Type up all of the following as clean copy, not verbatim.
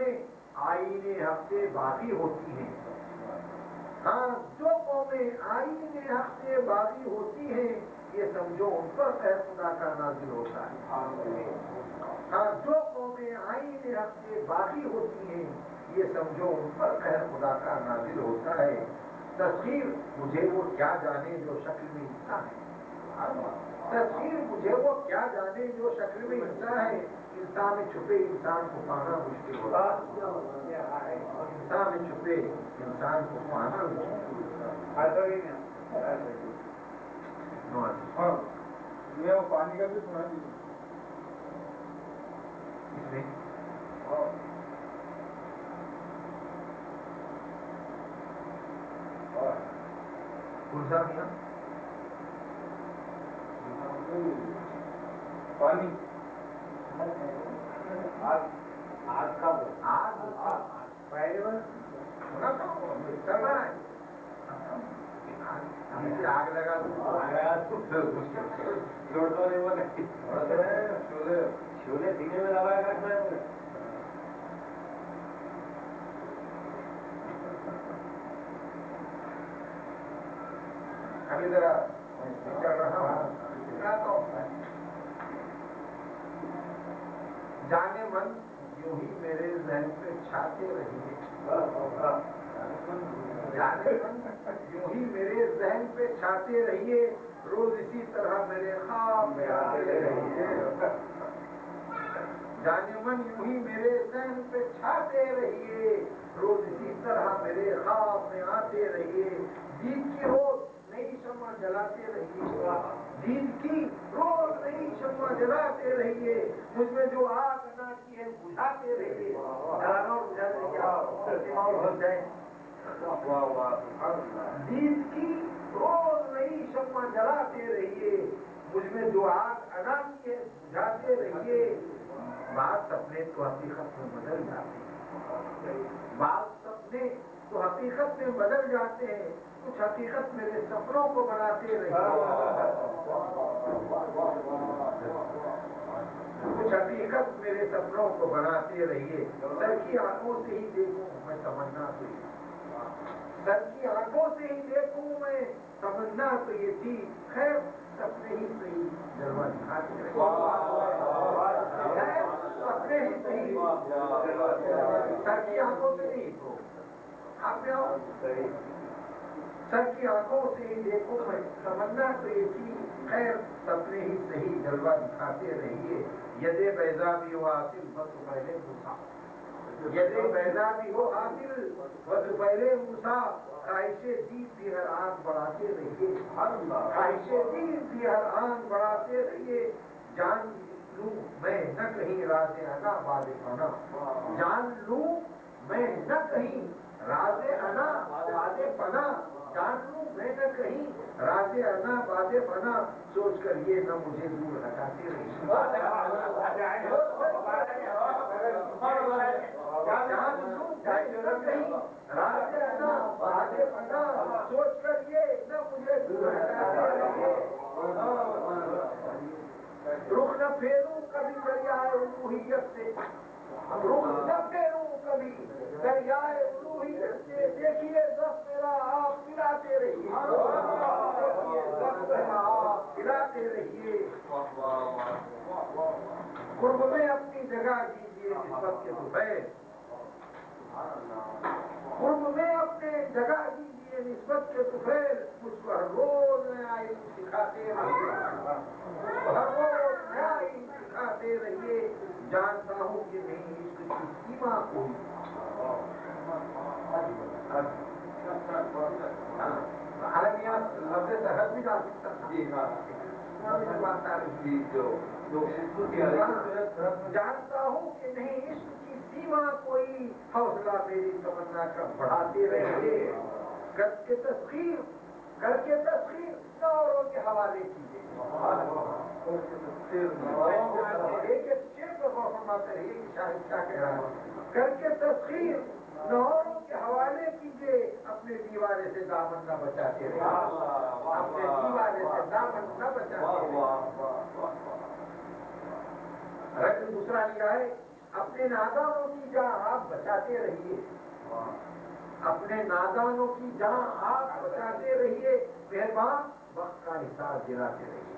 قومیں آئین حق سے باغی ہوتی ہیں، ہاں جو قومیں آئین حق سے باغی ہوتی ہیں یہ سمجھو ان پر خیر خدا کا نازل ہوتا ہے۔ ہاں جو قومیں آئین حق سے باغی ہوتی ہیں یہ سمجھو ان پر خیر خدا کا نازل ہوتا ہے۔ تسخیر مجھے وہ کیا جانے جو شکل میں انسان ہے، تسخیر مجھے وہ کیا جانے جو شکل میں انسان ہے۔ انسان میں چھپے انسان کو پانا مشکل ہوتا ہے، انسان میں چھپے انسان کو پانا مشکل ہوتا ہے۔ یہ پانی کا بھی سنا دیجیے اس میں کلسا میاں پانی آج کا پہلے آگ لگا چھولے سینے میں لگایا کرتا ہے۔ ابھی ذرا چل رہا ہوں، جانے من یوں ہی میرے ذہن پہ چھاتے رہیے، جانے من یوں ہی میرے ذہن پہ چھاتے رہیے، روز اسی طرح میرے خواب میں آتے رہیے، جانے من یوں ہی میرے ذہن پہ چھاتے رہیے، روز اسی طرح میرے خواب میں آتے رہیے، دین کی روز نئی شمع جلاتے رہیے، دین کی روز نئی شمع جلاتے رہیے، مجھ میں جو آگ انا کی ہے بجھاتے رہیے، جلانا اور بجھانے کیا دین کی روز نئی شمع جلاتے رہیے، مجھ میں جو آگ انا کی ہے بجھاتے رہیے۔ بعض سپنے تو حقیقت میں بدل جاتے ہیں، بعض سپنے تو حقیقت میں بدل جاتے ہیں، کچھ حقیقت میرے سپنوں کو بناتے رہیے، کچھ حقیقت میرے سپنوں کو بناتے رہیے، سر کی آنکھوں سے ہی دیکھوں میں تمنا تو سر کی آنکھوں سے ہی دیکھوں میں تمنا تو یہ تھی، خیر سپنے ہی صحیح جلوہ دکھاتے رہیے، سپنے ہی صحیح سر کی آنکھوں سے نہیں تو آپ سر کی آنکھوں سے ہی دیکھو میں تمنا تو یہ تھی، خیر سپنے ہی صحیح جلوہ دکھاتے رہیے، یدے بیضا بھی ہو حاصل بس پہلے موسیٰ، یدے بیضا بھی ہو حاصل بس پہلے موسیٰ، خواہش دید بھی ہر آن بڑھاتے رہیے، خواہش دید بھی ہر آن بڑھاتے رہیے، جان لوں میں نہ کہیں راز انا باد پنا، جان لوں میں نہ کہیں راز انا باد پنا، جان لوں میں نہ کہیں راز انا باد پنا، سوچ کر یہ نہ مجھے دور ہٹاتے رہیے، جان لوں میں نہ کہیں راز انا باد پنا، سوچ کر یہ نہ مجھے دور ہٹاتے رہیے، رخ نہ پھیروں کبھی دریائے الوہیت سے، رخ نہ پھیروں کبھی دریائے الوہیت سے، دیکھیے ضبط میرا آپ پلاتے رہیے، دیکھیے ضبط میرا آپ پلاتے رہیے، قرب میں اپنی جگہ دیجیے نسبت کے دوپہر، قرب میں اپنے جگہ دیجیے نسبت کے دوپہر، مجھ کو ہر روز نیا علم سکھاتے رہیے، ہر روز نیا علم سکھاتے رہیے، جانتا ہوں کہ نہیں عشق کی سیما کوئی، عالمیہ لفظ سرحد بھی ڈال سکتا جانتا ہوں کہ نہیں عشق کی سیما کوئی، حوصلہ میری تمنا کا بڑھاتے رہیے، کر کے تسخیر اوروں کے حوالے کیجیے، ایک شعر پر غور فرماتے رہیے کہ شاہد کیا کہہ رہا ہے، کر کے تسخیر نوروں کے حوالے کیجیے، اپنے دیوانے سے دامن نہ بچاتے رہیے، اپنے دیوانے سے دامن نہ بچاتے رہیے۔ دوسرا لیا ہے اپنے نادانوں کی جان آپ بچا بچاتے رہیے، اپنے نادانوں کی جان آپ بچاتے رہیے، مہربان وقت کا حساب دلاتے رہیے۔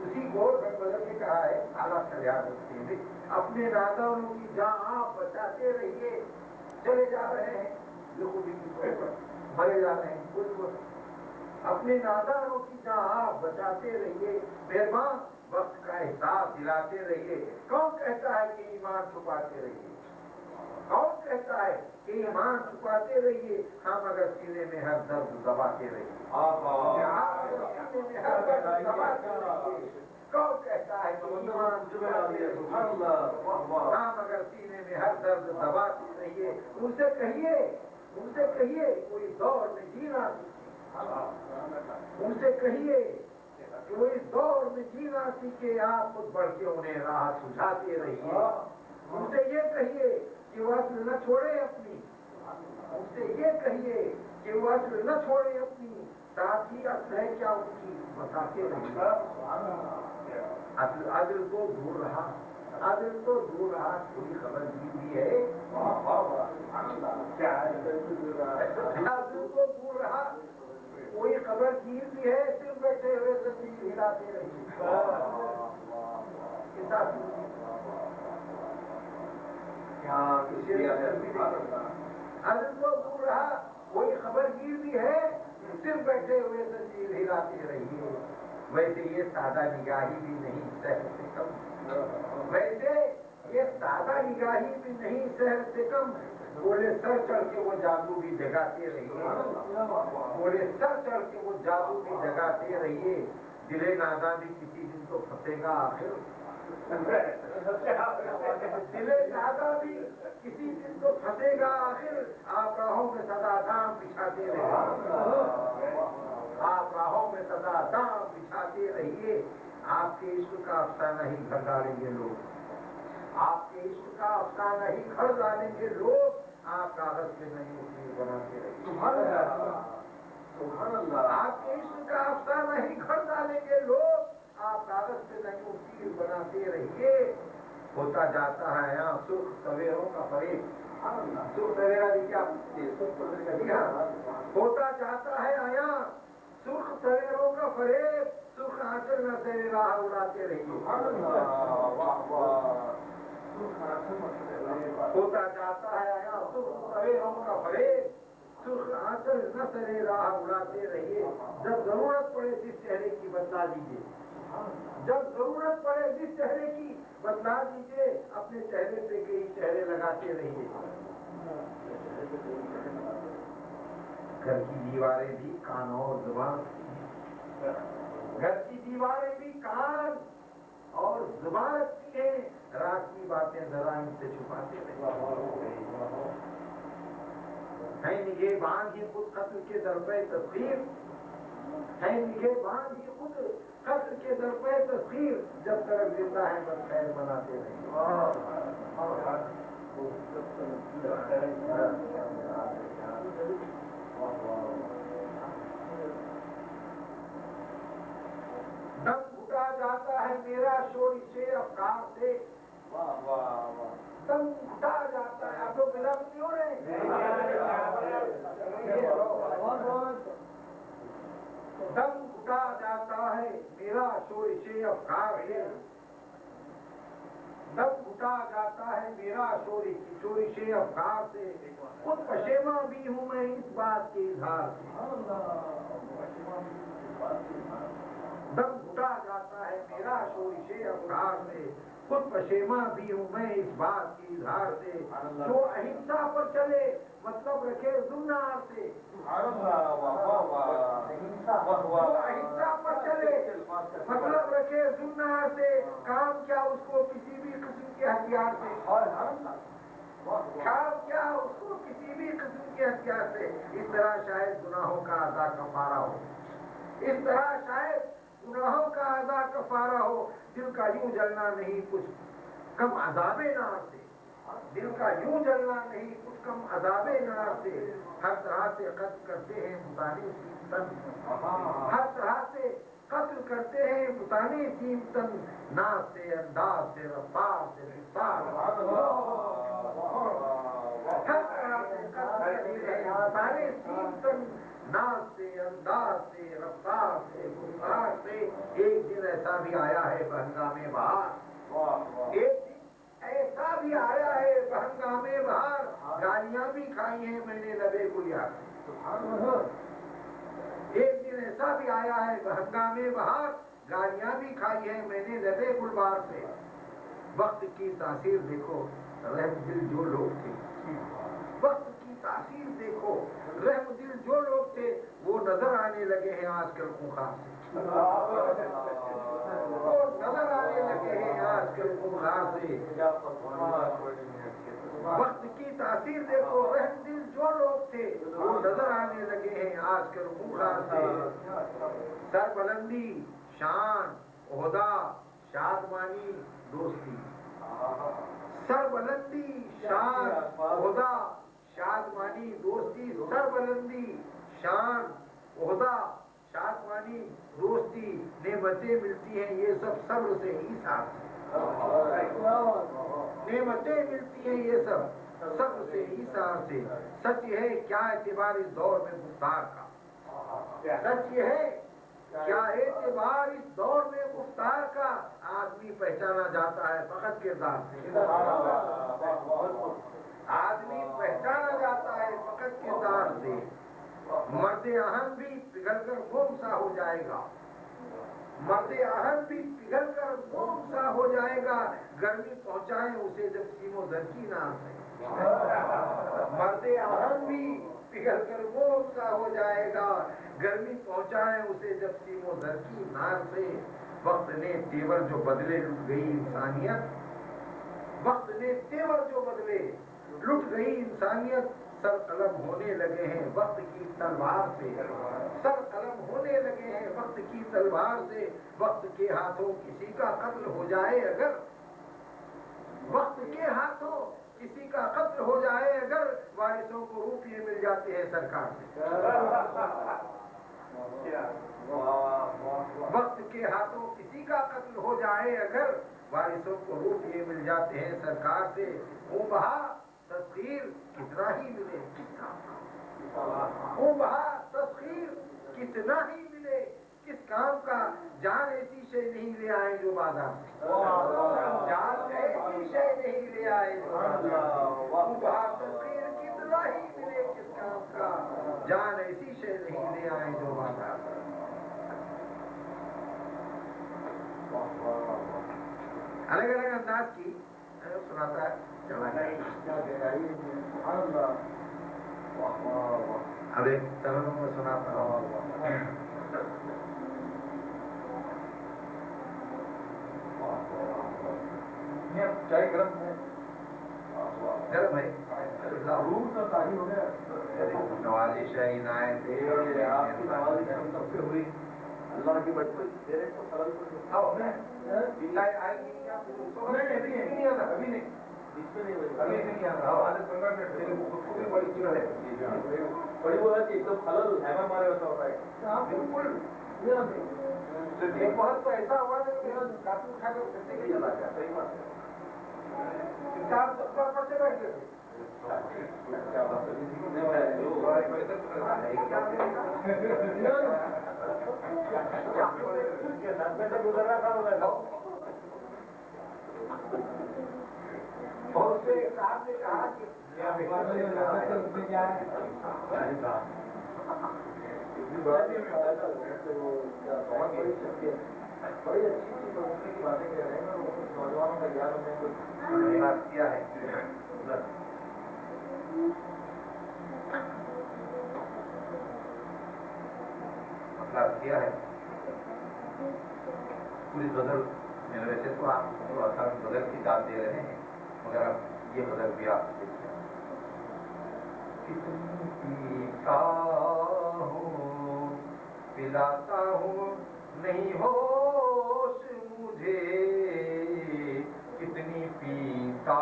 اسی گول میں بدل کے کہا ہے اعلیٰ خیال رکھتے ہیں، اپنے نادانوں کی جان آپ بچاتے رہیے، چلے جا رہے ہیں مرے جا رہے ہیں، اپنے نادانوں کی جان آپ بچاتے رہیے، مہربان وقت کا حساب دلاتے رہیے۔ کون کہتا ہے کہ ایمان چھپاتے رہیے؟ کون کہتا ہے کہ ایمان چھپاتے رہیے؟ ہم اگر سینے میں ہر درد دباتے رہیے، سینے میں ہر درد دباتے رہیے، کون کہتا ہے کہ ایمان چھپاتے رہیے؟ ہم اگر سینے میں ہر درد دباتے رہیے، ان سے کہیے کوئی دور میں جینا سیکھے، ان سے کہیے کہ وہ اس دور میں جینا سیکھے، آپ خود بڑھ کے انہیں راہ سجھاتے رہیے، ان سے یہ کہیے کہ وہ اصل نہ چھوڑے اپنی، ان سے یہ کہیے کہ وہ اصل نہ چھوڑے اپنی، ساتھی اصل ہے کیا ان کی بتاتے رہیے۔ عدل تو دور رہا، عدل تو دور رہا، کوئی خبر بھی ہے، عدل تو دور رہا، کوئی خبر گیر بھی ہے، صرف بیٹھے ہوئے زمین ہلاتے رہیے۔ عدل تو دور رہا، کوئی خبر گیر بھی ہے، صرف بیٹھے ہوئے زمین ہلاتے رہیے۔ ویسے یہ سادہ نگاہی بھی نہیں سحر سے کم، ویسے یہ سادہ نگاہی بھی نہیں سحر سے کم، بولے سر چڑھ کے وہ جادو بھی جگاتے رہیے، بولے سر چڑھ کے وہ جادو بھی جگاتے رہیے، دل ناداں بھی کسی دن تو پھنسے گا آخر، دل ناداں بھی کسی دن تو پھنسے گا آخر، آپ راہوں میں سدا دام بچھاتے رہیے، آپ راہوں میں سدا دام بچھاتے رہیے، آپ کے عشق کا افسانہ ہی گھر ڈالیں گے لوگ، آپ کے عشق کا افسانہ ہی گھر ڈالیں گے لوگ، آپ کاغذ پہ نہیں اصول بناتے رہیے، آپ کے عشق کا افسانہ ہی گھر ڈالیں گے لوگ، آپ کاغذ پہ نہیں اصول بناتے رہیے۔ ہوتا جاتا ہے یہاں سرخ سویروں کا فریب، سرخ سویرا جی کیا ہوتا جاتا ہے یہاں سرخ سویروں کا فریب، سرخ آنچل نہ تیرے راہ اڑاتے رہیے، ہوتا جاتا ہے یہاں سرخ سویروں کا فریب، سرخ آنچل نہ تیرے راہ اڑاتے رہیے، جب ضرورت پڑے جس چہرے کی بدلا دیجیے، جب ضرورت پڑے جس چہرے کی بدلا دیجیے، اپنے چہرے پہ کئی چہرے لگاتے رہیے۔ گھر کی دیواریں بھی کان اور زبان، گھر کی دیواریں بھی کان اور زبان رکھتی ہیں، رات کی باتیں ذرا ان سے چھپاتے رہیے، ہے نگہ بان ہی خود قتل کے درپے تسخیر، ہے نگہ بان ہی خود قتل کے درپے تسخیر، جب تک زندہ ہے بس خیر بناتے رہیے۔ دم گھٹا جاتا ہے میرا شورش افکار سے، دم گھٹا جاتا ہے، آپ لوگ ملا کیوں ہو رہے ہیں؟ دم گھٹا جاتا ہے میرا شورش افکار سے، دم گھٹا جاتا ہے میرا شورش افکار سے، خود پشیماں بھی ہوں میں اس بات کے اظہار سے، دم گھٹا جاتا ہے میرا شورش افکار سے، خود پشیماں بھی ہوں میں اس بات کے اظہار سے، جو اہنسا پر چلے مطلب رکھے زنار سے، جو اہنسا پر چلے مطلب رکھے زنار سے، کام کیا اس کو کسی بھی قسم کے ہتھیار سے، کام کیا اس کو کسی بھی قسم کے ہتھیار سے، اس طرح شاید گناہوں کا ادا کفارہ ہو، اس طرح شاید گناہوں کا ادا کفارہ ہو، دل کا یوں جلنا نہیں کچھ کم عذاب نار سے، دل کا یوں جلنا نہیں کچھ کم عذاب نار سے، ہر طرح سے قتل کرتے ہیں متانی سیمتن، ہر طرح سے قتل کرتے ہیں متانی سیمتن، ناز سے انداز سے رفتار سے رفتار، سارے سین تن ناز سے، انداز سے، رفتار سے، گفتار سے. ایک دن ایسا بھی آیا ہے بہنگام بہار، ایک دن ایسا بھی آیا ہے بہنگام بہار، گالیاں بھی کھائی ہیں میں نے لبے گلیار سے. ایک دن ایسا بھی آیا ہے بہنگام بہار، گالیاں بھی کھائی ہیں میں نے لبے گلبار سے. وقت کی تاثیر دیکھو رحم دل جو لوگ تھے، وقت کی تاثیر دیکھو رحم دل جو لوگ تھے وہ نظر آنے لگے ہیں آج کل خونخوار سے. وہ نظر آنے لگے ہیں آج کل خونخوار سے. وقت کی تاثیر دیکھو رحم دل جو لوگ تھے وہ نظر آنے لگے ہیں آج کل خونخوار سے. سر بلندی، شان، عہدہ، شادمانی، دوستی. سر بلندی، شان، عہدہ، شادمانی، دوستی. سر بلندی، شان، عہدہ، شادمانی، دوستی. نعمتیں ملتی ہیں یہ سب صبر سے، ایثار سے. نعمتیں ملتی ہیں یہ سب صبر سے، ایثار سے. سچ ہے کیا اعتبار اس دور میں گفتار کا، سچ یہ ہے کیا اعتبار اس دور میں گفتار کا. آدمی پہچانا جاتا ہے فقط کردار سے، آدمی پہچانا جاتا ہے فقط کردار سے. مرد اہم بھی پگھل کر موم سا ہو جائے گا، مرد اہم بھی پگھل کر موم سا ہو جائے گا. گرمی پہنچائیں اسے جب سیم و زر کی ناز ہے. مرد اہم بھی پگھل کر موم سا ہو جائے گا، گرمی پہنچائیں اسے جب سیم و زر کی ناز سے. وقت نے تیور جو بدلے لٹ گئی انسانیت، وقت نے تیور جو بدلے لٹ گئی انسانیت. سر قلم ہونے لگے ہیں وقت کی تلوار سے، سر قلم ہونے لگے ہیں وقت کی تلوار سے. وقت کے ہاتھوں کسی کا قتل ہو جائے اگر، وقت کے ہاتھوں کسی کا قتل ہو جائے اگر، وارثوں کو روپیے مل جاتے ہیں سرکار سے. وقت کے ہاتھوں کسی کا قتل ہو جائے اگر، وارثوں کو روپیے مل جاتے ہیں سرکار سے. خون بہا تسخیر کتنا ہی ملے کس کام کا، خون بہا تسخیر کتنا ہی ملے کس کام کا. جان ایسی شے نہیں لے آئے جو بازار سے، جان ایسی شے نہیں لے آئے جو بازار سے. خون بہا تسخیر کتنا ہی ملے کس کام کا، جان ایسی شے نہیں لے آئے جو بازار سے. الگ الگ انداز کی سناتا ہے اب ایک ترنم میں سناتا ہوں. چائے گرم ہے، گرم ہے. روح کا تاریخ ہو گیا. نوازش ہے، عنایت ہے، آپ کی نوازش ہم سب پہ ہوئی. اللہ کی بڑی تیرے کو سرل کو ابھی نہیں، ابھی نہیں آ رہا. بڑی بولا کہ ایک دم حلل ہے ہمارے ویسا ہوتا ہے. بالکل ایک وقت تو ایسا ہوا نا کہ کافی اٹھا کر کھٹے کے چلا گیا. صحیح بات ہے. کتاب پڑھتے بیٹھتے تھے. گزرا تھا بہت سے صاحب نے کہا کہ بڑی اچھی کی باتیں کہہ رہے ہیں. نوجوانوں کا گیان میں کچھ کیا ہے مطلب کیا ہے پوری غزل. ویسے تو آپ غزل کی داد دے رہے ہیں مگر اب یہ غزل بھی آپ دیکھیں. کتنی پیتا ہوں پلاتا ہوں نہیں ہوش مجھے، کتنی پیتا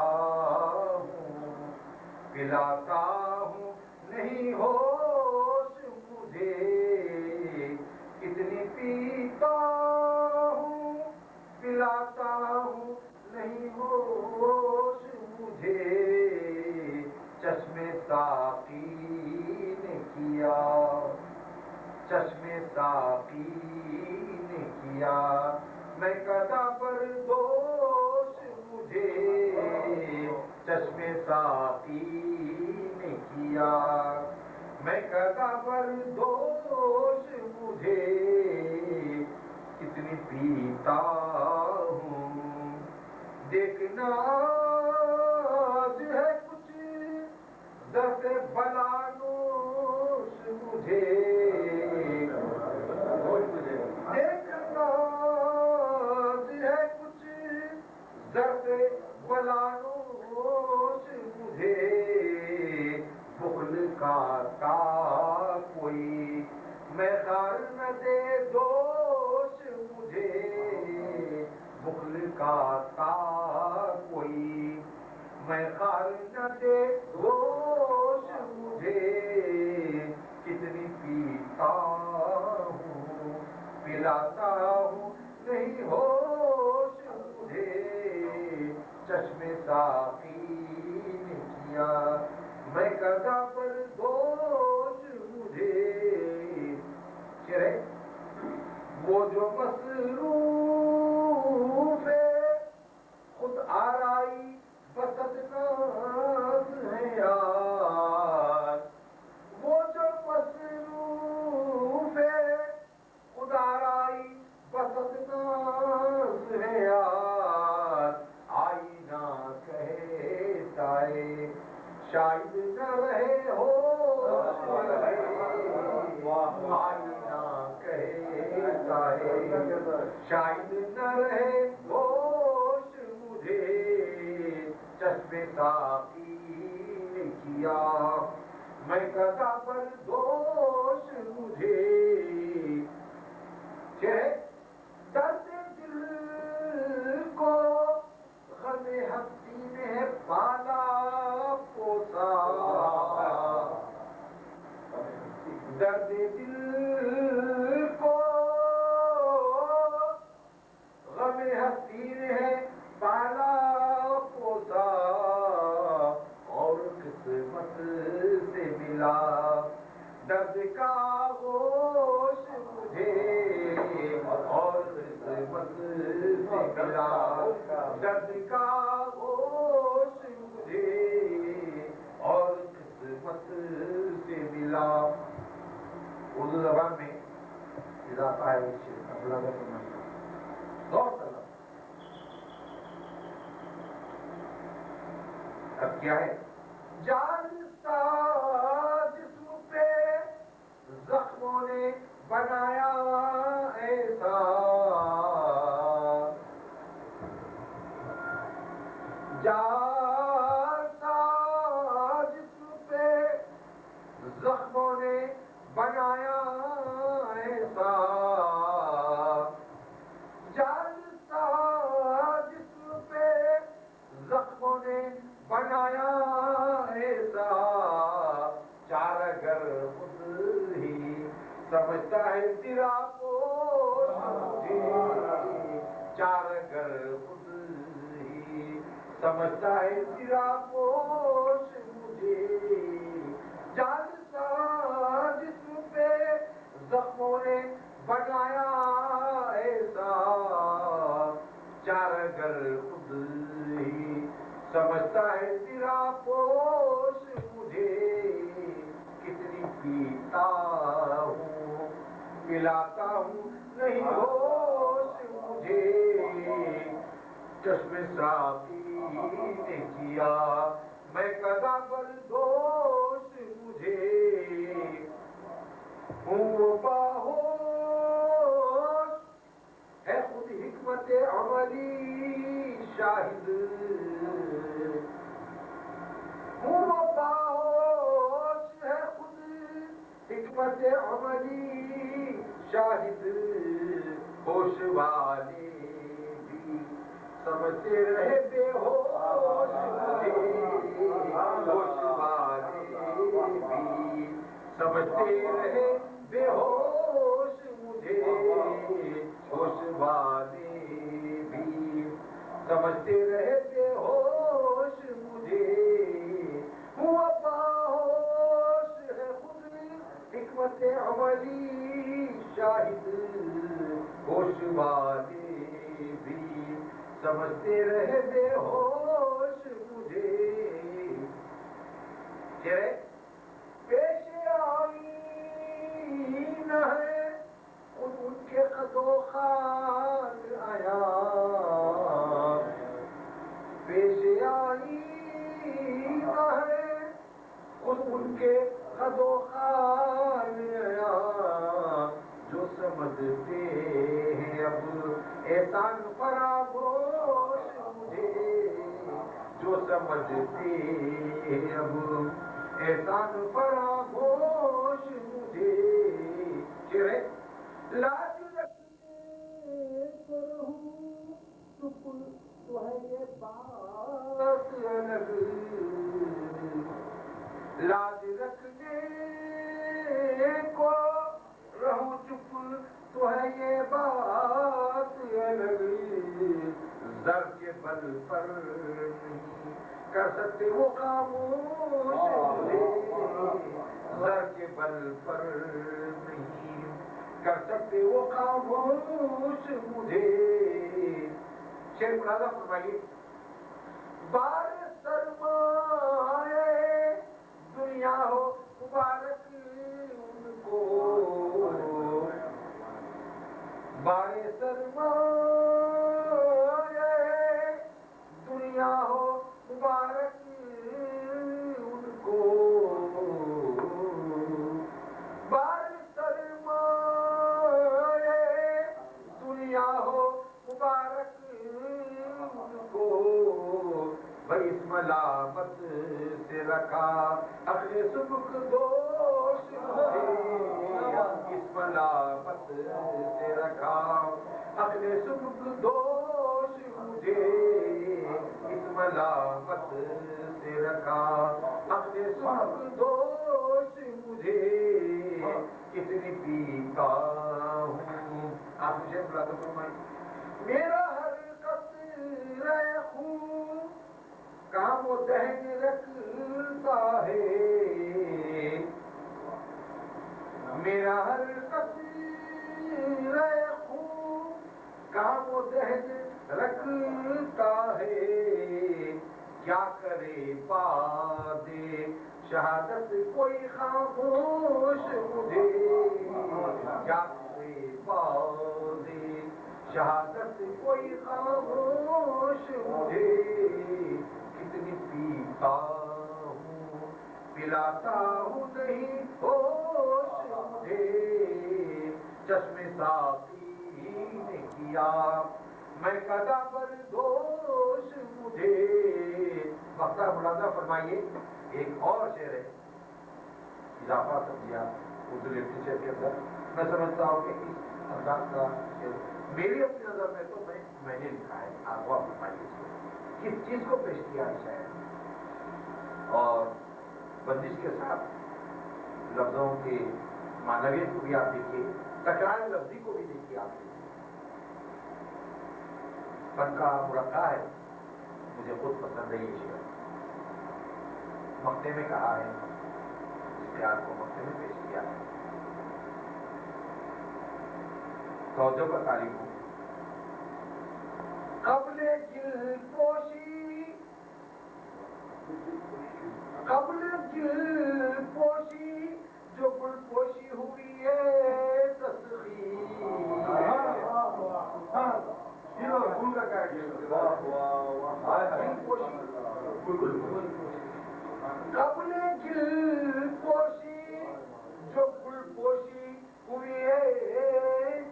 ہوں پلاتا ہوں نہیں ہوش مجھے، کتنی پیتا ہوں پلاتا ہوں نہیں ہوش مجھے. چشم ساقی نے کیا چشمے ساقی نے کیا میں قضا پر دوش مجھے چشمے ساقی نے کیا میں قضا پر دوش مجھے کتنی پیتا ہوں دیکھنا آج ہے کچھ درد بلانوش مجھے دیکھنا آج ہے کچھ درد بلانوش مجھے بخل کا کوئی میں خار نہ دے دوش مجھے بخل کا کوئی میں خار نہ دے دوش مجھے کتنی پیتا ہوں پلاتا ہوں نہیں ہوش مجھے چشمے ساقی نے کیا میں قضا پر دوش مجھے شعر ہے وہ جو مصروف ہے خود آرائی بسط ناز ہے یار وہ جو مصروف ہے خود آرائی بسط ناز ہے یار آئینہ کہتا ہے شاید نہ رہے ہوش آئینہ کہتا ہے شاید نہ رہے ہوش مجھے چشمے ساقی نے کیا میں قضا پر دوش مجھے درد دل کو غم ہستی نے پالا پوسا درد دل کو غم ہستی نے پالا پوسا اور قسمت سے ملا درد کا گوش مجھے اور قسمت سے ملا درد کا گوش مجھے اور قسمت سے ملا اردو زبان میں اضافہ ہے اس شعر کا بلغت المنظور غور کرنا اب کیا ہے جان سا جسم پہ زخموں نے بنایا ایسا جان سا جسم پہ زخموں نے بنایا ایسا جان سا جسم پہ زخموں نے بنایا ایسا چارگر خود ہی سمجھتا ہے تیرا پوش مجھے چارگر خود ہی سمجھتا ہے تیرا پوش مجھے جان سا جسم پہ زخموں نے بنایا ایسا چارگر خود ہی سمجھتا ہے تیرا پوش مجھے کتنی پیتا ہوں پلاتا ہوں نہیں ہوش مجھے چشمے ساقی نے کیا میں قضا پر دوش مجھے ہوں وہ باہوش ہے خود حکمت عملی شاہد ہوں وہ باہوش ہے خود حکمت عملی شاہد ہوش والے بھی سمجھتے رہے بے ہوش مجھے ہوش والے بھی سمجھتے رہے بے ہوش مجھے ہوش والے بھی سمجھتے رہے بے ہوش مجھے ہوا باہوش ہے خود ولی شاہد ہوش والے بھی سمجھتے رہے بے ہوش مجھے کہ پیش آئی نہ ہے ان کے قد و خال آیا پیش آئی نہ ہے ان کے قد و خال آیا جو سمجھتے ہیں اب احسان فراموش مجھے جو سمجھتے ہیں اب احسان فراموش مجھے شعر لاج رکھنے کو رہوں چپ تو ہے یہ بات الگ لاج رکھنے کو رہوں چپ تو ہے یہ بات الگ زر کے بل پر نہیں کر سکتے وہ خاموش زر کے بل پر نہیں کر سکتے وہ خاموش مجھے شعر ملازہ فرمائیے بار سرمائے دنیا ہو مبارک ان کو بار سرمائے دنیا ہو مبارک ان کو بار سرمائے دنیا ہو مبارک ان کو بھئی اس ملامت سے رکھا اپنے سبک دوش مجھے اس ملامت سے رکھا اپنے سبک دوش مجھے اس ملامت سے رکھا اپنے سبک دوش مجھے کتنی پیتا ہوں آپ مجھے بلا تو فرمائیں میرا ہر قطرہ خون کام و دہن رکھتا ہے میرا ہر قطرہ خون کام و دہن رکھتا ہے کیا کرے بعد شہادت کوئی خاموش مجھے کیا کرے بعد شہادت کوئی خاموش مجھے کتنی پیتا ہوں پلاتا ہوں نہیں ہوش مجھے چشم ساقی نے کیا میں قضا بردوش مجھے مختار ملازہ فرمائیے ایک اور شعر ہے اضافہ سمجھیا اردو لٹریچر کے اندر میں سمجھتا ہوں کہ اس انداز کا میری اپنی نظر میں تو میں نے لکھا ہے آپ کو فرمائیے اس کو کس چیز کو پیش کیا ہے شاید اور بندش کے ساتھ لفظوں کی معنویت کو بھی آپ دیکھیے تکرار لفظی کو بھی دیکھیے آپ دیکھیے فن کا مرقع ہے مجھے خود پسند ہے یہ شعر مقطع میں کہا ہے اس پیار کو مقطع میں پیش کیا ہے توجہ کا تعلیم ہو قبل گل پوشی قبل گل پوشی جو گل پوشی ہوئی ہے تسخیر قبل گل پوشی جو گل پوشی ہوئی ہے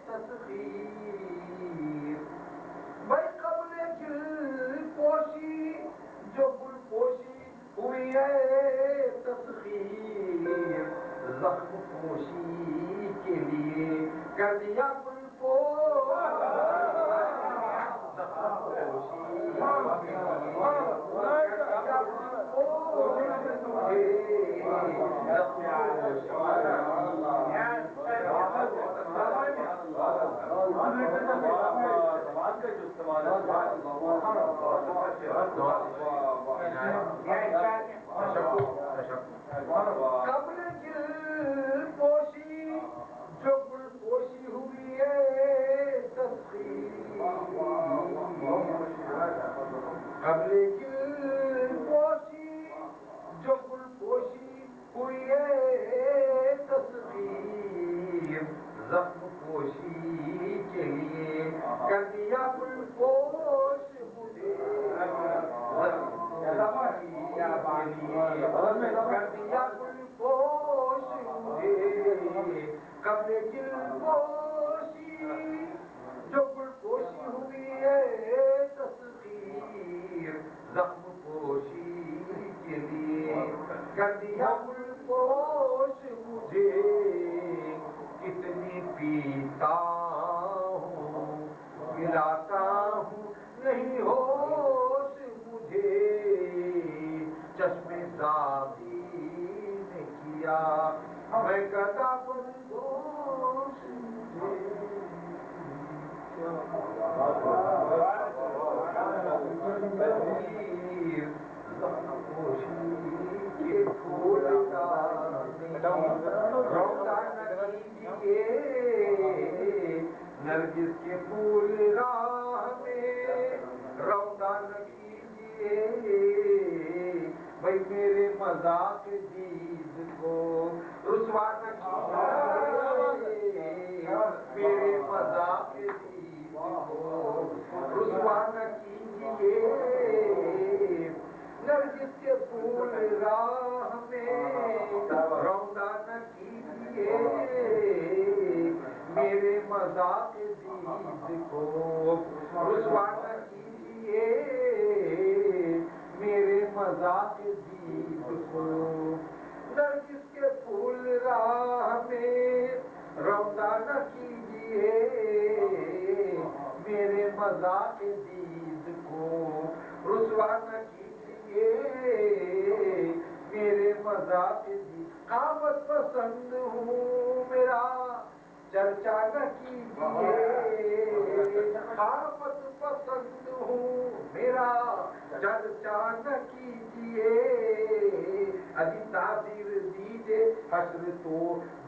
تسخیر بھائی قبل گل پوشی جو گل پوشی ہوئی ہے تسخیر زخم پوشی کے لیے کر دیا گل پوشی زخم پوشی قبل گل پوشی کر دیا گل پوش مجھے قبل گل پوشی جو گل پوشی ہوئی ہے تصویر زخم پوشی کے لیے کر دیا گل پوش مجھے کتنی پیتا ہوں پلاتا ہوں نہیں ہوش مجھے چشم زادی نے کیا میں کہتا بندوش نرگس کے پھول راہ میں روضہ نہ کیجیے بھائی میرے مذاق دید کو رسوا نہ کیجیے میرے مذاق دید کو رسوا نہ کیجیے نرگس کے پھول راہ میں روضہ نہ کیجیے میرے مذاق دید کو رسوا نہ کیجیے میرے مذاق دید کو نرگس کے پھول راہ میں روضہ نہ کیجیے میرے مذاق دید کو رسوا نہ کیجیے میرے مذاق دید قامت پسند ہوں میرا چرچا نہ کیجیے قامت پسند ہوں میرا چرچا نہ کیجیے ابھی تعبیر دیجیے حشر تو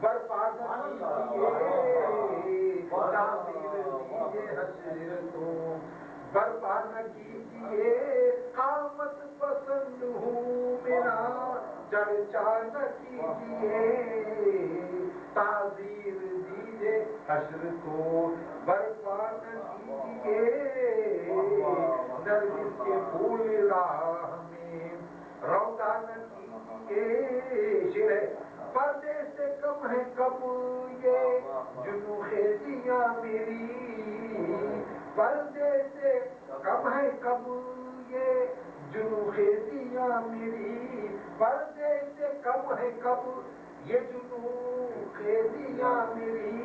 برپا نہ کیجیے تعبیر دیجیے حشر تو برپا نہ کیجیے قامت پسند ہوں میرا چرچا نہ کیجیے تعبیر دیجیے حشر تو برپا نہ کیجیے نرگس کے پھول راہ میں روضہ نہ کیجیے شعر ہے پردے سے کم ہے کب یہ جنوں خیزیاں میری پردے سے کم ہے کب یہ جنوں خیزیاں میری پردے سے کم ہے کب یہ جنوں خیزیاں میری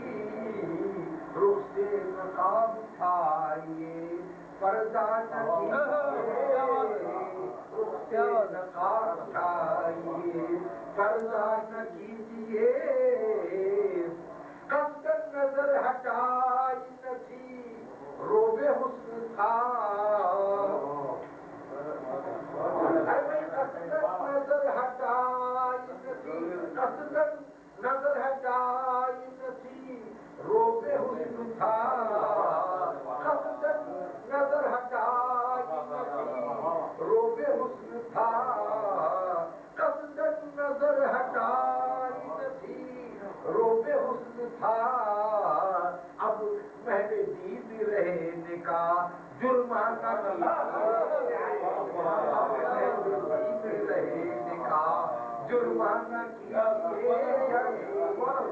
رخ سے نقاب اٹھائیے پردہ نہ کیجیے رخ سے نقاب اٹھائیے پردہ نہ کیجیے قصداً نظر ہٹائی نہ تھی روب حسن تھا نظر ہٹائی نہ تھی قصداً نظر ہٹائی نہ تھی روب حسن تھا قصداً نظر ہٹائی نہ تھی روب حسن تھا قصداً نظر ہٹائی نہ تھی روب حسن تھا اب مہر دید رہنے کا جرمانہ رہنے کا جرمانہ کیجیے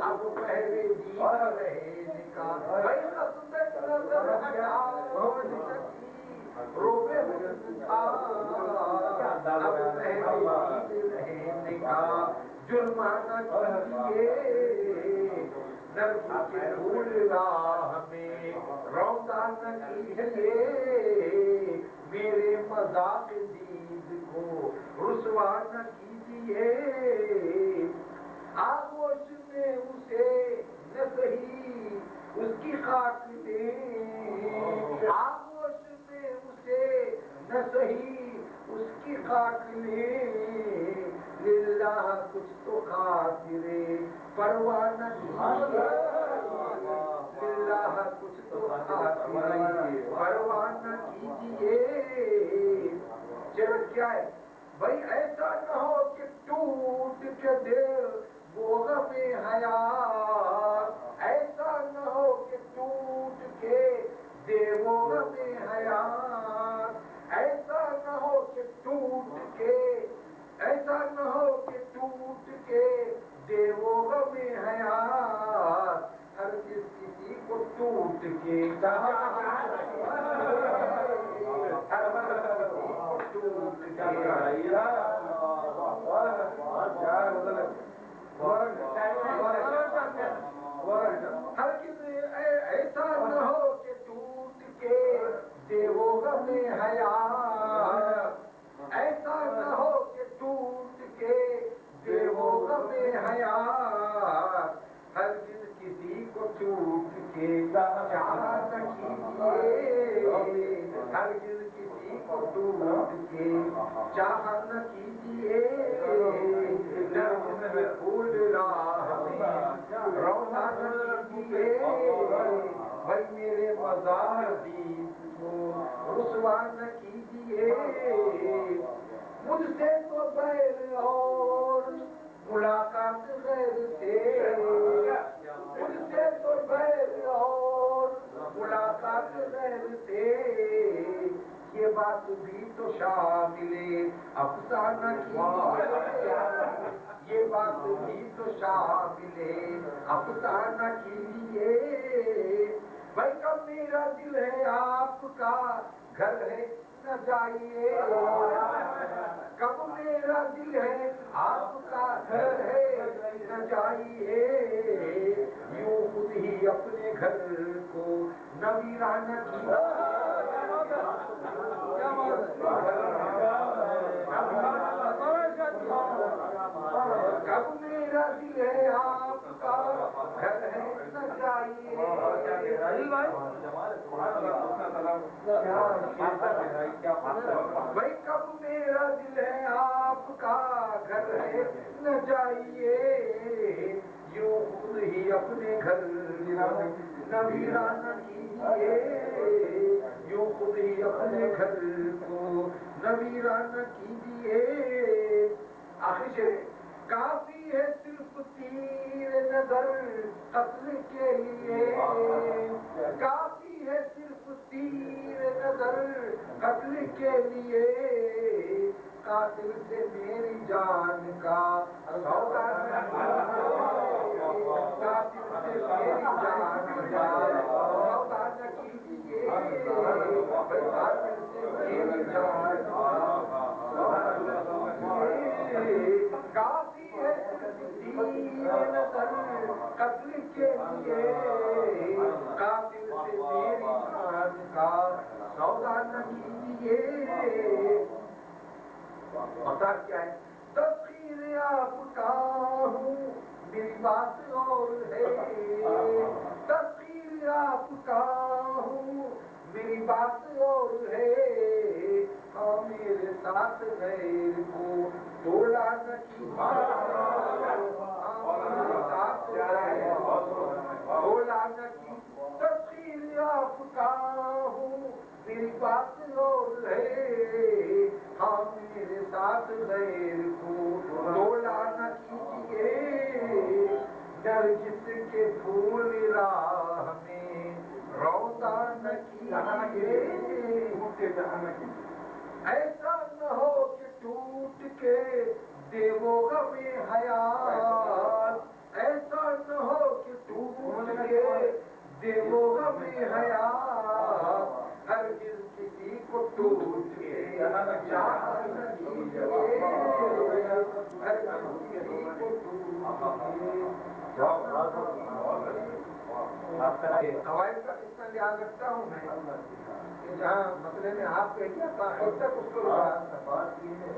اب پہلے دید رہنے کا بھائی قصداً نظر ہٹائی روب حسن تھا اب پہلے دید رہنے کا جرمانہ کیجیے نرگس کے پھول راہ میں روضہ نہ کیجیے میرے مذاق دید کو رسوا نہ کیجیے آغوش میں اسے نہ صحیح اس کی خاک دیں آغوش میں اسے نہ صحیح اس کی خاک لیں للہ کچھ تو خاطر پرواہ نہ کیجیے للہ کچھ تو خاطر پرواہ نہ کیجیے چلو کیا ہے بھائی ایسا نہ ہو کہ ٹوٹ کے دل وہ غم حیات ایسا نہ ہو کہ ٹوٹ کے دے وہ غم حیات ایسا نہ ہو کہ ٹوٹ کے غم حیات ہر کسی کو ٹوٹ کے ہرگز ایسا نہ ہو کہ ٹوٹ کے دے وہ غم حیات ایسا نہ ہو کہ ٹوٹ کے دے وہ غم حیات ہرگز کسی کو ٹوٹ کے چاہ نہ کیجیے ہرگز کسی کو ٹوٹ کے چاہ نہ کیجیے پھول راہ میں رونا نہ کیجیے بھائی میرے مزار دیپ کو رسوا نہ کیجیے مجھ سے تو بیر اور ملاقات غیر سے مجھ سے تو بیر اور ملاقات غیر سے یہ بات بھی تو شامل افسانہ کیجیے یہ بات بھی تو شامل افسانہ کیجیے بھائی کب میرا دل ہے آپ کا گھر ہے نہ جائیے کب میرا دل ہے آپ کا گھر ہے نہ جائیے یوں خود ہی اپنے گھر کو نویرانہ کب میرا دل ہے آپ کا گھر ہے نہ جائیے بھائی کب میرا دل ہے آپ کا گھر ہے نہ جائیے یوں خود ہی اپنے گھر نویرانہ کیجیے یوں خود ہی اپنے گھر کو نویرانہ کیجیے آخر شعر کافی ہے صرف تیر نظر قتل کے لیے کافی ہے صرف تیر نظر قتل کے لیے قاتل سے میری جان کا سودا قاتل سے میری جان کا سودا نہ کیجیے قاتل سے میری جان کافی ہے تیر نظر قتل کے لیے قاتل سے میری جان کا سودا نہ کیجیے مقصد کیا ہے تسخیر آپ کا ہوں میری بات اور ہے تسخیر آپ کا ہوں میری بات اور ہے ہاں میرے ساتھ غیر کو توڑا نہ کیجیے میرے ساتھ غیر کو توڑا نہ کیجیے تسخیر آپ کا ہوں میری بات اور ہے ہاں میرے ساتھ غیر کو توڑا نہ کیجیے ڈر جس کے پھول راہ میں روتا نہ کیجیے ایسا نہ ہو کہ ٹوٹ کے دے وہ غم حیات ایسا نہ ہو کہ ٹوٹ کے دے وہ غم حیات ہرگز کسی کو ٹوٹ کے چاہ نہ کیجیے ہرگز کسی کو قواعد کا اتنا لحاظ رکھتا ہوں میں کہ جہاں مسئلے میں آپ کہہ دیا تک اس کو بات یہ ہے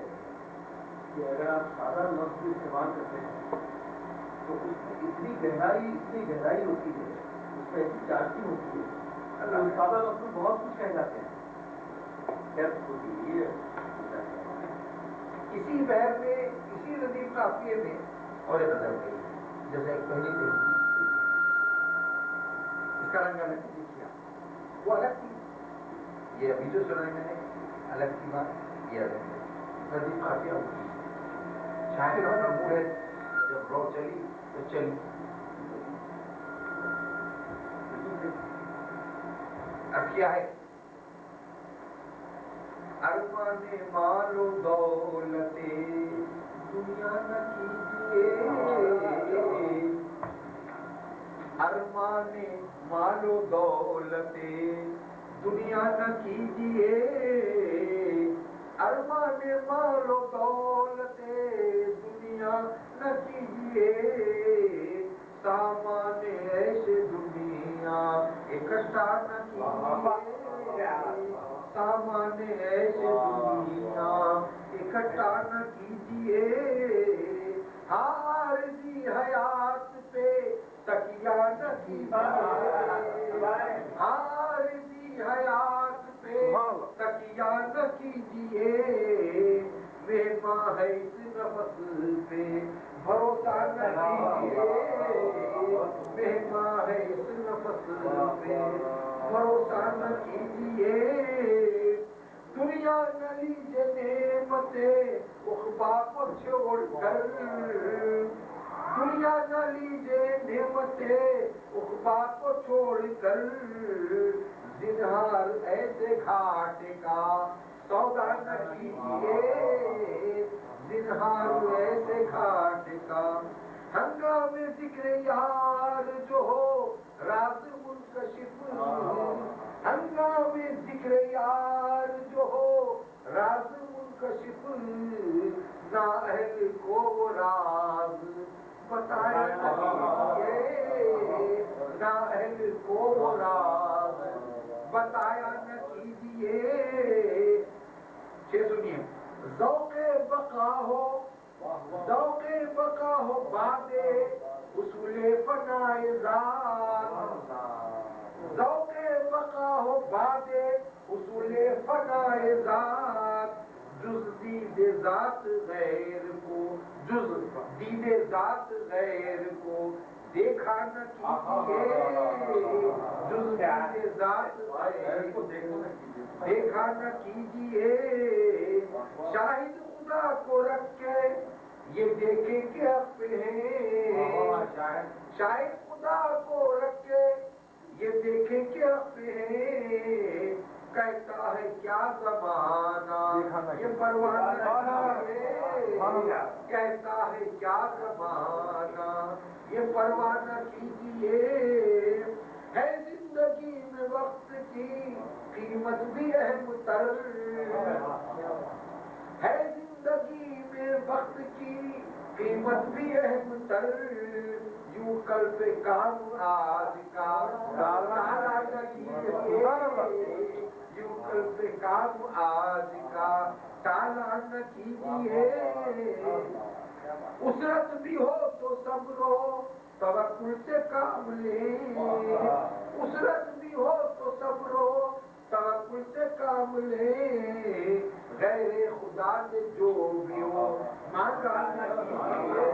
کہ اگر آپ سادہ لفظ استعمال کرتے ہیں تو اس میں اتنی گہرائی ہوتی ہے اس میں ایسی چارجنگ ہوتی ہے سادہ لفظ میں بہت کچھ کہہ جاتے ہیں اسی بحر میں اسی ندیم قافیے میں اور ایک نظر گئی جیسے ایک پہلی تھی اس کا رنگ الگ کیا وہ الگ تھی یہ ابھی جو سنا میں نے الگ کی بات یہ الگ ہے ندیم قافیہ ہوتی شاعر ہونا منہ ہے جب رو چلی تو چلی اب کیا ہے ارمان مال و دولت دنیا نہ کیجیے مال و دولت دنیا نہ کیجیے، ارمان مال و دولت دنیا نہ کیجیے، سامان عیش دنیا اکٹھا نہ کیجیے، سامان عیش دنیا اکٹھا نہ کیجیے، عارضی حیات پہ تکیہ نہ کیجیے، عارضی حیات پہ تکیہ نہ کیجیے، مہماں ہے اس نفس پہ بھروسہ نہ کیجیے، مہماں ہے اس نفس پہ بھروسہ نہ کیجیے، دنیا نہ لیجیے نعمتیں عقبا کو چھوڑ کر، دنیا نہ لیجیے نعمتیں عقبا کو چھوڑ کر، زنہار ایسے گھاٹے کا سودا نہ کیجیے، زنہار ایسے گھاٹے کا، ہنگام ذکر یار جو ہو راز منکشف، ہنگام ذکر یار جو ہو راز منکشف، نااہل کو وہ راز بتایا نہ کیجیے، نااہل کو وہ راز بتایا نہ کیجیے، سنیے، ذوق بقا ہو، ذوق بقا ہو بعد اصول فنائے ذات، ذوق بقا ہو بعد اصول فنائے ذات، جز دید ذات غیر کو، جز دید ذات غیر کو دیکھا نہ کیجیے، جز دید ذات غیر کو دیکھا نہ کیجیے، شاہد خدا کو رکھ کے یہ دیکھیں کہ حق پہ ہیں، شاہد خدا کو رکھ کے یہ دیکھیں کہ حق پہ ہیں، کہتا ہے کیا زمانہ یہ پروانہ کیجیے، کہتا ہے کیا زمانہ یہ پروانہ کیجیے، ہے زندگی میں وقت کی قیمت بھی اہم تر، ہے زندگی میں وقت کی قیمت بھی اہم تر، یوں کل پہ کام آج کا ٹالا نہ کیجیے، یوں کل پہ کام آج کا ٹالا نہ کیجیے، اسرت بھی ہو تو صبر و توکل سے کام لیں، اسرت بھی ہو تو صبر و توکل سے کام لیں، غیر خدا سے جو بھی ہو مانگا نہ کیجیے،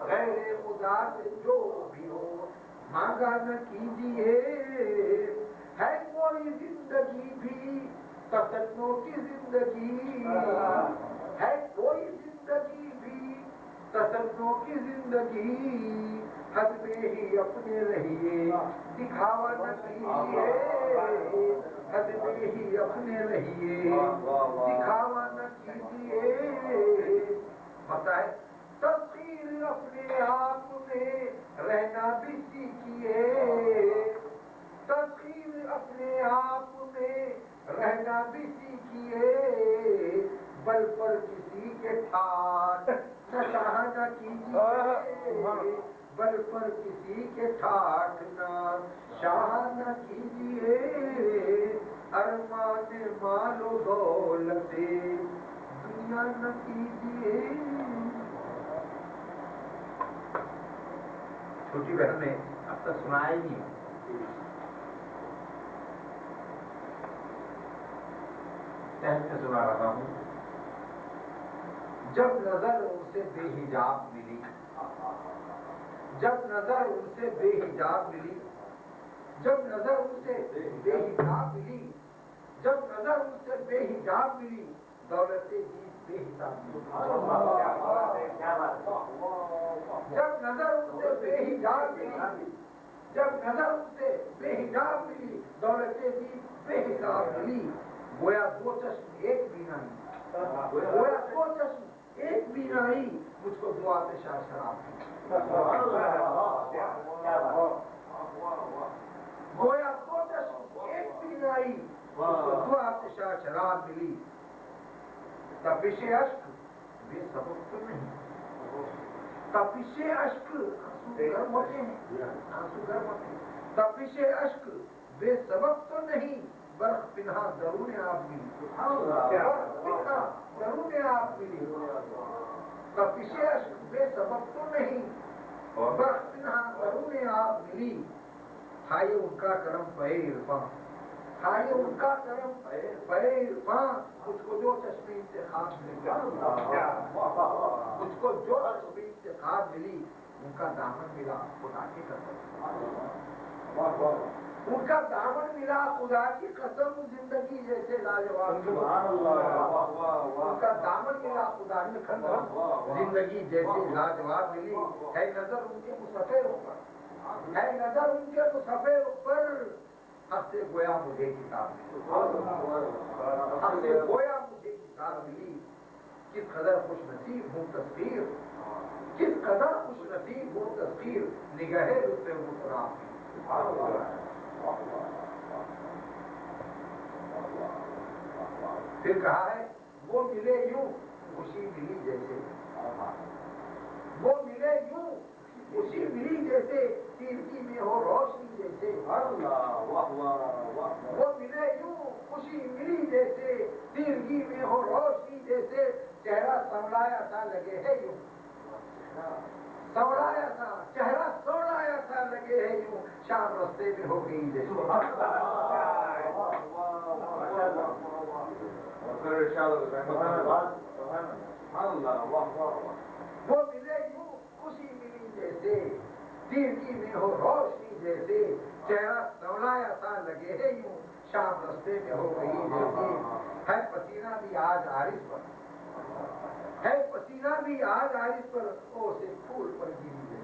غیر خدا سے جو بھی ہو مانگا نہ کیجیے، ہے کوئی زندگی بھی تسنوں کی زندگی، ہے کوئی زندگی بھی تسنوں کی زندگی، حد میں ہی اپنے رہیے دکھاوا نہ کیجیے، حد میں ہی اپنے رہیے دکھاوا نہ کیجیے، بتائے تسخیر اپنے آپ میں رہنا بھی سیکھیے، تسخیر اپنے آپ میں رہنا بھی سیکھیے، بل پر کسی کے ٹھاٹ نہ شاہ نہ کیجیے، بل پر کسی کے ٹھاٹ نہ شاہ نہ کیجیے، ارمان مال و دولت دنیا نہ کیجیے۔ چھوٹی بہن نے اب تک سنایا ہی نہیں، میں سنا رہا ہوں، جب نظر ان سے بے حجاب ملی، جب نظر ان سے بے حجاب ملی، جب نظر ان سے بے حجاب ملی، جب نظر ان سے بے حجاب ملی، دولت جیت بے حساب ملی، جب نظر ان سے بے حجاب ملی، جب نظر ان سے بے حجاب ملی، دولت جیت بے حساب ملی، گویا دو چشم ایک بینائی، گویا دو چشم ایک بینائی، مجھ کو دعا سے شاہ شراب کی، فرمائی اس کو دو آتشا شراب ملی. تپش اشک بے سبب تو نہیں. تپش اشک آنسو گرم ہوتے ہیں, آنسو گرم ہوتے ہیں. تپش اشک بے سبب تو نہیں, برق پنہا درون آپ ملی. برق پنہا درون آپ ملی. تپش اشک بے سبب تو نہیں, برق پنہا درون آپ ملی. ہائے ان کا کرم پہ عرفان, ہائے ان کا کرم پہ عرفان, مجھ کو جو چشمے سے خواب ملی, مجھ کو جو چشمے سے خواب ملی, ان کا دامن ملا خدا کی قسم, ان کا دامن ملا خدا کی قسم, زندگی جیسے لاجواب, ان کا دامن ملا خدا کی قسم, زندگی جیسے لاجواب ملی. ہے نظر ان کے مسافر پر, ہے نظر ان کے مسافر پر, حق سے گویا مجھے کتاب ملی, حق سے گویا مجھے کتاب ملی. کس قدر خوش نصیب ہوں تصویر, کس قدر خوش نصیب ہوں تصویر, نگاہ رتبے متراب کی. پھر کہا ہے وہ ملے یوں خوشی ملی جیسے, وہ ملے یوں خوشی ملی جیسے, تیرگی میں ہو روشنی جیسے. وہ ملے یوں خوشی ملی جیسے, تیرگی میں ہو روشنی جیسے. چہرہ سنورایا سا لگے ہے یوں, سنورایا سا چہرہ سنورایا سا لگے ہے یوں, شام رستے میں ہو گئی جیسے. وہ ملے یوں خوشی ملی جیسے, تیرگی میں ہو روشنی جیسے. چہرہ سنورایا سا لگے ہے یوں, شام رستے میں ہو گئی جیسے. ہے پسینہ بھی آج عارض پر, ہے پسینہ بھی آج عارض پر, او سے پھول پر گری جیسے.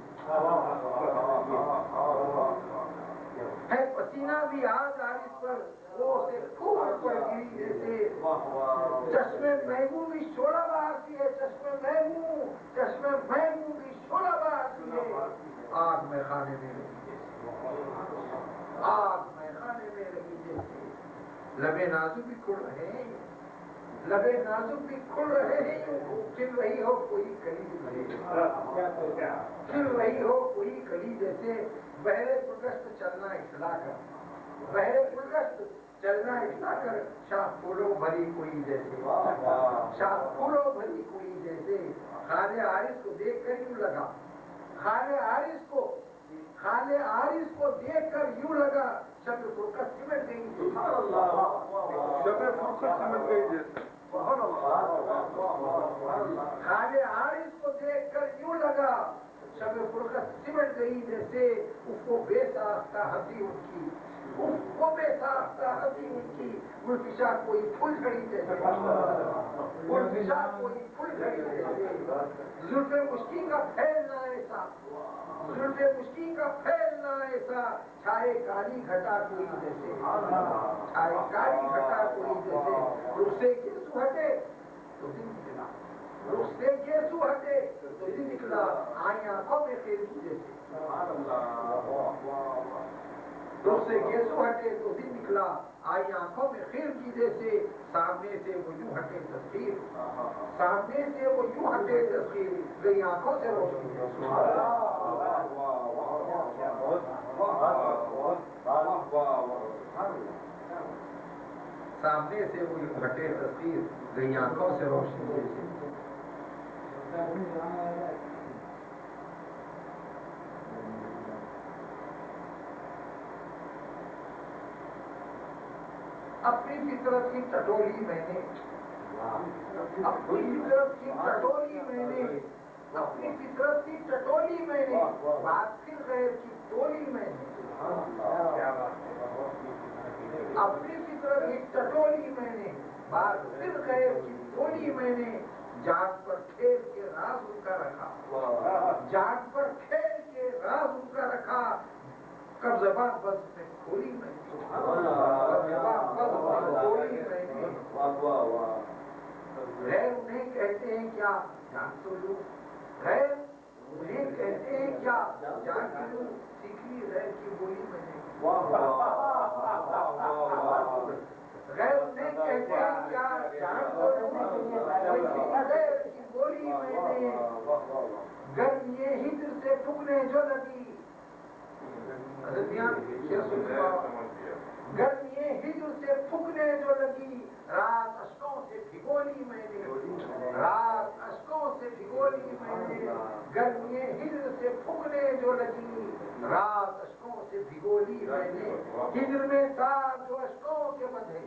ہے پسینہ بھی آج عارض پر, او سے پھول پر گری جیسے. چشمے محبوب بھی شعلہ بارتی ہے, چشمے محبوب, چشمے محبوب بھی شعلہ بارتی ہے. آگ میں خانے میں لگی جیسے, آگ میں خانے میں لگی جیسے. لبے نازک بھی کھل رہے ہیں, لبے نازک بھی کھل رہے ہیں, کھل رہی ہو کوئی کلی جیسے, کھل رہی ہو کوئی کلی جیسے. بہرے پرگشت چلنا اطلاع کر, بہرے پرگشت چلنا اطلاع کر, شاہ پھولوں بھری کوئی جیسے, شاہ پھولوں بھری کوئی جیسے. خالے عارض کو دیکھ کر یوں لگا, خالے عارض کو, خالے عارض کو دیکھ کر یوں لگا, شب فرقت سمٹ گئی جیسے. شب فرقت سمٹ گئی جیسے. خالے عارض کو دیکھ کر یوں لگا, شب فرقت سمٹ گئی جیسے. اس کو بے ساختہ ہنسی ان کی, اس کو بے ساختہ ہنسی ان کی, گلفشا کوئی پھول جھڑی جیسے, گلفشا کوئی پھول جھڑی جیسے. زلف مشکین کا پھیلنا ایسا, زلف مشکین کا پھیلنا ایسا, چھائے کالی گھٹا کوئی جیسے, چھائے کالی گھٹا کوئی جیسے. رسے کے سو ہٹے تو دن نکلا, رسے کے سو ہٹے تو دن نکلا, آئی آنکھوں میں خیر کی جیسے. رسے کے سو ہٹے تو دن نکلا, آئی آنکھوں میں خیر کی جیسے. سامنے سے وہ یوں ہٹے تصویر, سامنے سے وہ یوں ہٹے تصویر, گئی آنکھوں سے روشنی جیسے. سامنے سے وہ یوں ہٹے تصویر, گئی آنکھوں سے روشنی جیسے. اپنی فطرت کی ٹٹولی میں نے, اپنی فطرت کی ٹٹولی میں نے, اپنی فطرت کی ٹٹولی میں نے, بات پھر غیر کی ٹولی میں نے, اپنی فطرت کی ٹٹولی میں نے, بات پھر غیر کی ٹولی میں نے. جان پر کھیل کے راز ان کا رکھا, جان پر کھیل کے راز ان کا رکھا, کب زبان بس میں کھولی میں نے, کب زبان بس میں کھولی میں نے. غیر انہیں کہتے ہیں کیا جان تو لو, غیر یہ کہتے ہیں کیا جان سیکھی غیر کی بولی میں نے غیر نے کہتے ہیں کیا جان غیر کی بولی میں نے گرم یہ ہجر سے پھکنے جو لگی گرم یہ ہجر سے پھکنے جو لگی رات اشکوں سے بھگولی میں نے رات اشکوں سے بھگولی میں نے گرم یہ ہجر سے پھکنے جو لگی رات اشکوں سے بھگولی میں نے ہجر میں تار جو اشکوں کے بندھے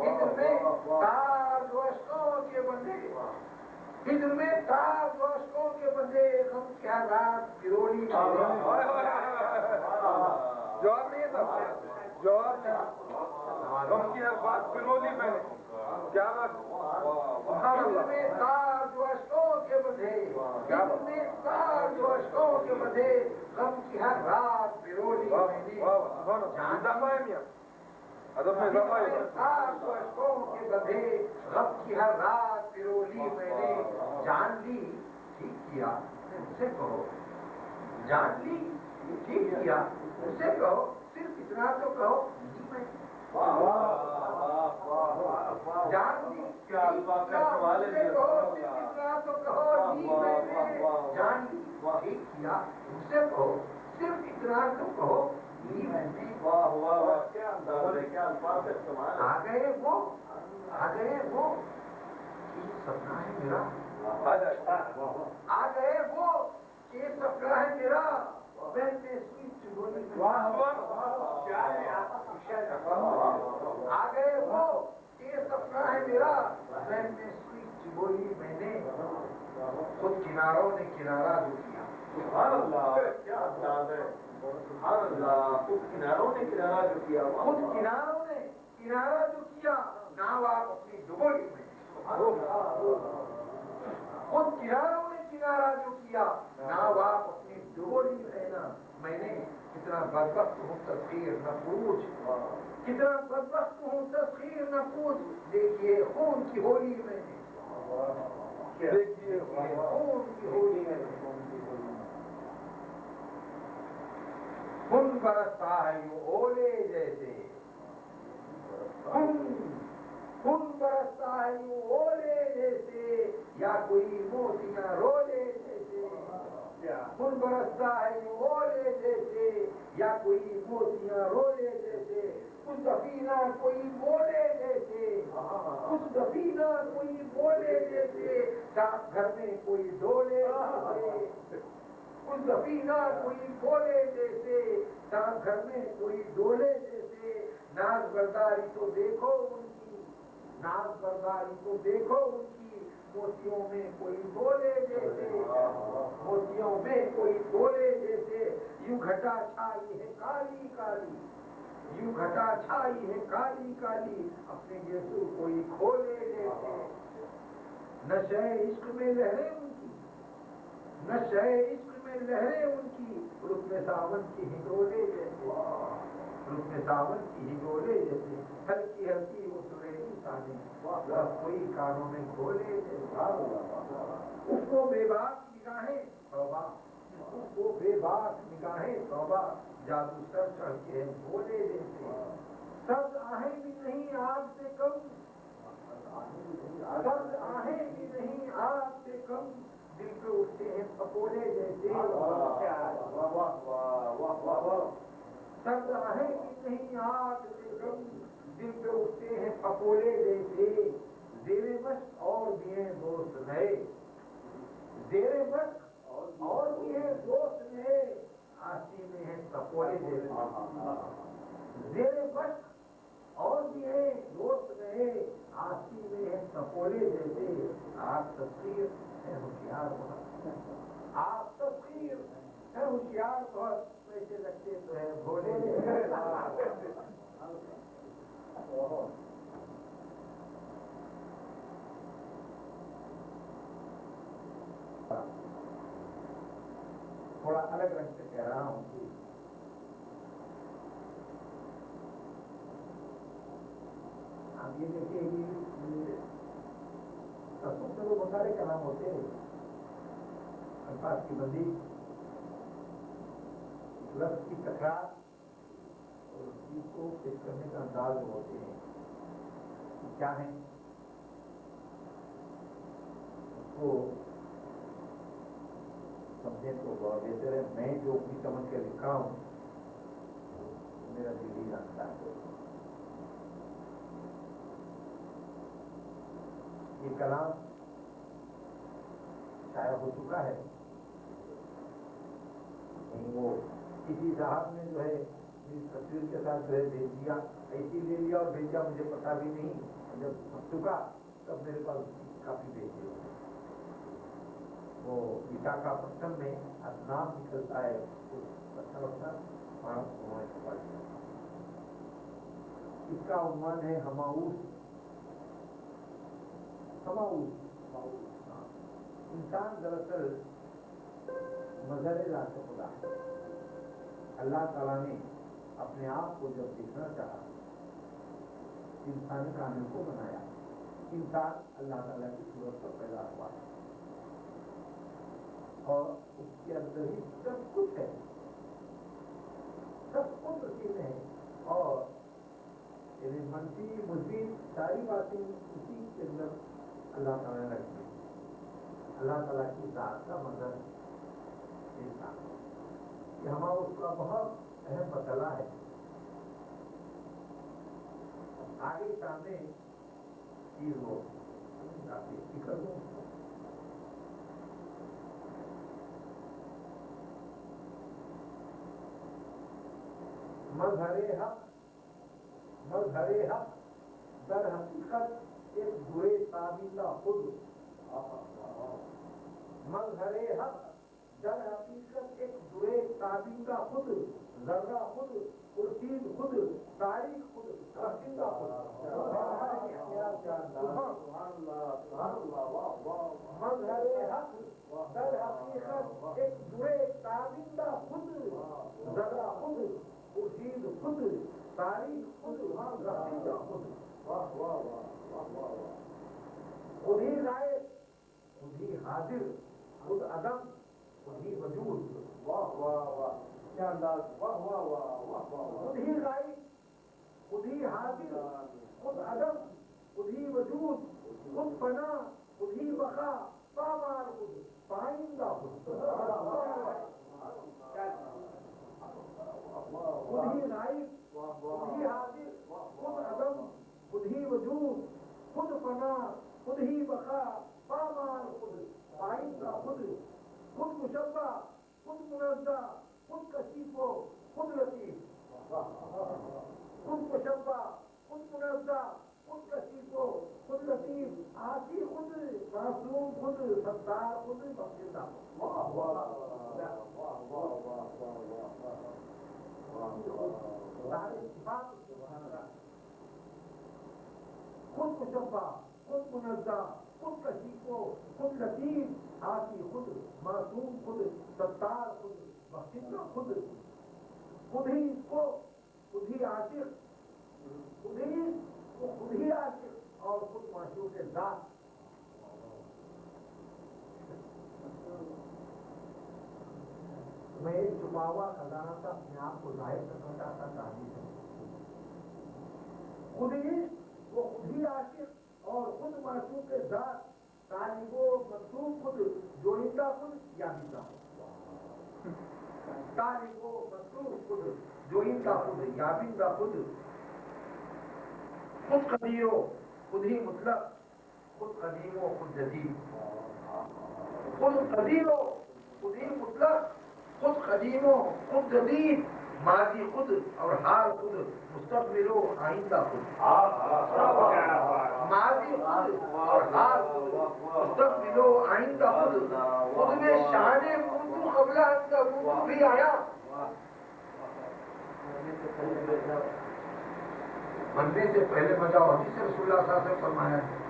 ہجر میں تار جو اشکوں کے بندھے ہجر میں تار جو اشکوں کے بندھے غم کیا رات پرولی جواب نہیں تھا جواب غم کی بات پرولی میں کیا بات ہجر میں تار جو اشکوں کے بندھے ہجر میں تار جو اشکوں کے بندھے غم کی ہر رات پرولی میں نے جو اشکوں کے بندھے غم کی ہر رات پرولی میں نے جان لی ٹھیک کیا مجھ سے کہو جان لی ٹھیک کیا مجھ سے کہو صرف اتنا تو کہو میں جان لی ٹھیک کیا مجھ سے کہو صرف اتنا تو کہو جی میں نے جان لی ٹھیک کیا مجھ سے کہو صرف اتنا تو کہو جی میں نے آ گئے وہ کہ سپنا ہے میرا آ گئے وہ کہ سپنا ہے میرا میں نے سوئی چگولی آ گئے وہ کہ سپنا ہے میرا میں نے سوئی چگولی میں نے خود کناروں نے کنارہ جو کیا سبحان اللہ کیا انداز ہے سبحان اللہ خود کناروں نے کنارہ جو کیا خود کناروں نے کنارہ جو کیا ناواب اپنی ڈبولی میں خود کناروں نے کنارہ جو کیا ناواب اپنی ڈبولی میں نا میں نے کتنا بدبخت ہوں تسخیر نہ پوچھ کتنا بدبخت ہوں تسخیر نہ پوچھ دیکھیے خون کی ہولی میں نے دیکھیے خون کی ہولی میں خون برستا ہے یوں اولے جیسے خون برستا ہے یوں اولے جیسے یا کوئی موتیاں رولے جیسے خون برستا ہے یوں اولے جیسے یا کوئی موتیاں رولے جیسے کچھ دفینہ کوئی بولے جیسے کچھ دفینہ کوئی بولے جیسے ساتھ گھر میں کوئی ڈولے جیسے کچھ دفینہ کوئی بولے جیسے ساتھ گھر میں کوئی ڈولے جیسے ناز برداری تو دیکھو ان کی ناز برداری تو دیکھو ان کی موتیوں میں کوئی بولے جیسے موتیوں میں کوئی بولے جیسے یوں گھٹا چھائی ہے کالی کالی یوں گھٹا چھائی ہے کالی کالی اپنے یسوع کوئی کھولے جیسے نشہ عشق میں لہریں ان کی نشہ عشق میں لہریں ان کی رکن ساون کی ہنگولے جیسے رکن ساون کی ہنگولے جیسے ہلکی ہلکی وہ سنہری سانیں کوئی کانوں میں کھولے جیسے اس کو بے باک نگاہیں توبہ اس کو بے باک نگاہیں توبہ جادو سر چڑھ کے بولے جیسے سبز آہیں بھی نہیں آگ سے کم سبز آہیں بھی نہیں آگ سے کم دل پہ اٹھتے ہیں پکوڑے جیسے سبز آہیں بھی نہیں آگ سے کم دل پہ اٹھتے ہیں پکوڑے جیسے زیر مشق اور بھی ہیں دوست نئے زیر مشق اور بھی ہیں دوست نئے آسی میں ہیں پکوڑے جیسے زیر مشق اور بھی ہیں دوست نئے آسی میں ہیں پکوڑے جیسے آپ تصویر ہے ہوشیار بہت آپ تصویر ہے ہوشیار بہت پیسے لگتے تو ہے بھولے تھوڑا الگ رنگ سے کہہ رہا ہوں کہ آپ یہ دیکھیے کہ قسم سے وہ بہت سارے کلام ہوتے ہیں الفاظ کی بندی، لفظ کی تکرار اور اس چیز کو پیش کرنے کا انداز ہوتے ہیں کیا ہے اس کو سمجھیں تو بہت بہتر ہے. میں جو اپنی سمجھ کے لکھا ہوں میرا دل ہی جانتا ہے. یہ کلام شائع ہو چکا ہے. وہ کسی صاحب نے جو ہے اس تصویر کے ساتھ جو ہے بھیج دیا، ایسی لے لیا اور بھیجا، مجھے پتا بھی نہیں. جب چھپ چکا تب میرے پاس کافی بھیج دیا. وہ وشاکھاپٹنم میں نام نکلتا ہے پتھر اپنا چھپا دیا. اس کا عنوان ہے ہماؤس. انسان دراصل مظہر ذات خدا ہے. اللہ تعالیٰ نے اپنے آپ کو جب دیکھنا چاہا انسان کامل کو بنایا. انسان اللہ تعالیٰ کی صورت پر پیدا ہوا ہے اور اس کے اندر ہی سب کچھ ہے، سب کچھ اسی میں ہے. اور یعنی منفی مثبت ساری باتیں اسی کے اندر اللہ تعالیٰ نے رکھی. اللہ تعالیٰ کی ذات کا مظہر انسان. یہ ہمارا اس کا بہت اہم مسئلہ ہے. آگے سامنے چیز ہو فکر دوں. مظہر حق در حقیقت ایک برے تابندہ خود. مظہر حق در حقیقت ایک برے تابندہ خود، ذرہ خود، خورشید خود، تاریخ خود، رسندہ خود. مظہر حق در حقیقت ایک برے تابندہ خود، ذرہ خود، خورشید خود، تاریخ خود، رسندہ خود. خود ہی غائب، خود ہی حاضر، خود عدم، خود ہی وجود. واہ واہ واہ کیا انداز. واہ واہ واہ واہ واہ. خود ہی غائب، خود ہی حاضر، خود عدم، خود ہی وجود، خود فنا، خود ہی بقا، پامال خود، پائندہ خود. خود ہی غائب، خود ہی حاضر، خود عدم، خود ہی وجود، خود فنا، خود ہی بقا، پامال خود، پائندہ خود. خود مشبہ، خود منزہ، خود کشیف و خود لطیف. خود مشبہ، خود منزہ، خود کشیف و خود لطیف. آتی خود، معصوم خود، ستار خود، بخشندہ. خود مشبہ، خود منزہ، خود کشیف و خود لطیف. آتی خود، معصوم خود، ستار خود، بخشندہ خود. خود ہی اس کو، خود ہی عاشق، خود ہی عاشق اور خود معشوق ذات. میں ایک چھپا ہوا خزانہ تھا اپنے آپ کو ظاہر کرنا چاہتا تعلیم ہے. خود ہی وہ خود ہی عاشق اور خود معشوق ذات. طالب و مطلوب خود، جوہندہ خود، یابندہ خود. طالب و مطلوب خود، جوہندہ خود، یابندہ خود. خود قدیر و خود ہی مطلق، خود قدیم و خود جدید. خود قدیر و خود ہی مطلق، خود قدیم و خود جدید. ماضی خود اور حال خود، مستقبل و آئندہ خود. ماضی خود اور حال خود، مستقبل و آئندہ خود. خود میں شان منذ قبل اندہ منذ بھی آیا. مرنے سے پہلے بجاؤ. حدیث رسول اللہ صلی اللہ علیہ وسلم فرمایا ہے